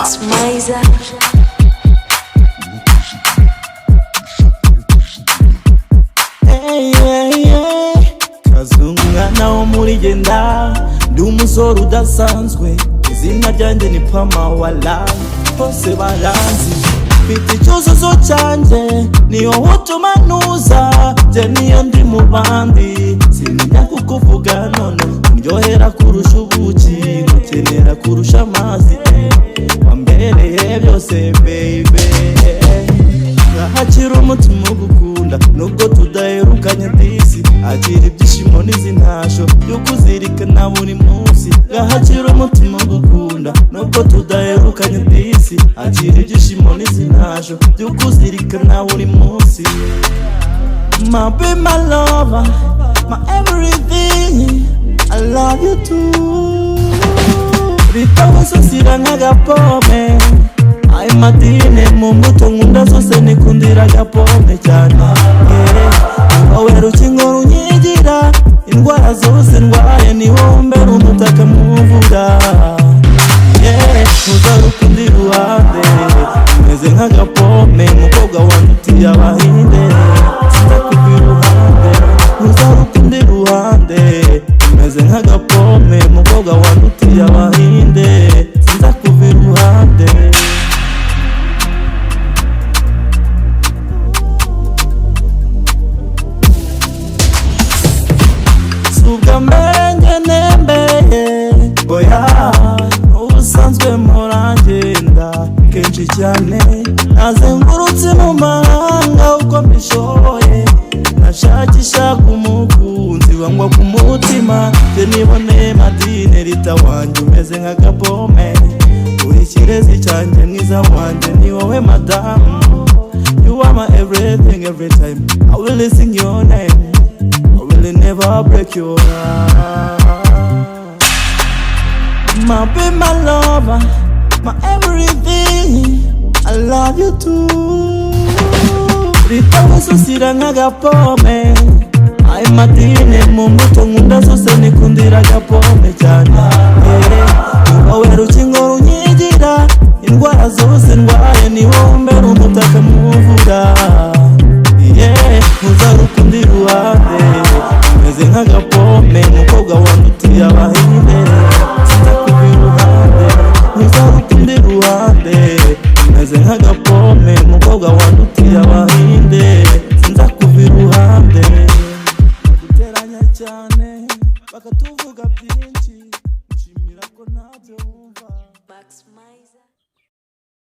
Max Miser. Kazungana wo muri genda ndi umusore udasanzwe izina ryanjye ni Pama wala bose baranzi mfite icyuzuzo cyanjye niyo utuma ntuza jye niyo ndi mu bandi sinjya kukuvuga none ndyohera kurusha ubuki ngukenera kurusha amazi wambereye byose baby akira umutima ugukunda nubwo tudaherukanye disi akira ibyishimo n'izintasho byo kuzirikana buri munsi akira umutima ugukunda nubwo tudaherukanye disi akira ibyishimo n'izintasho byo kuzirikana buri munsi my baby, my lover, my everything, I love you too. Rita wasosira nk'agapome ay matine mu mbuto nkunda zose nikundira agapome cyane wowe rukingo runyigira indwara zose ndwaye ni wowe mbere umutaka muvura ntuzarukunda iruhande umeze nk'agapome mukobwa wandutiye abahinde sinzakuva iruhande ntuzarukunda iruhande umeze nk'agapome mukobwa wandutiye abahinde sinzakuva iruhande subwa mbenge nembeye oya ubusanzwe murangenda kenshi cyane nazengurutse mu mahanga uko mbishoboye nashakisha kumukunzi wangwa ku mutima jye nibone madine Rita wanjye umeze nk'agapome uri kirezi cyanjye mwiza wanjye ni wowe madamu you are my everything every time I will sing your name I will never break your heart my baby, my lover, my everything, I love you too. Rita wasosira nk'agapome ay matine mu mbuto nkunda zose nikundira agapome cyane wowe rukingo runyigira indwara zose ndwaye ni wowe mbere umutaka muvura ntuzarukunda iruhande umeze nk'agapome mukobwa wandutiye abahinde sinzakuva iruhande ntuzarukunda iruhande umeze nk'agapome mukobwa wandutiye abahinde sinzakuva iruhande guteranya cyane bakatuvuga byinshi nshimira ko ntabyo wumva. Max Miser.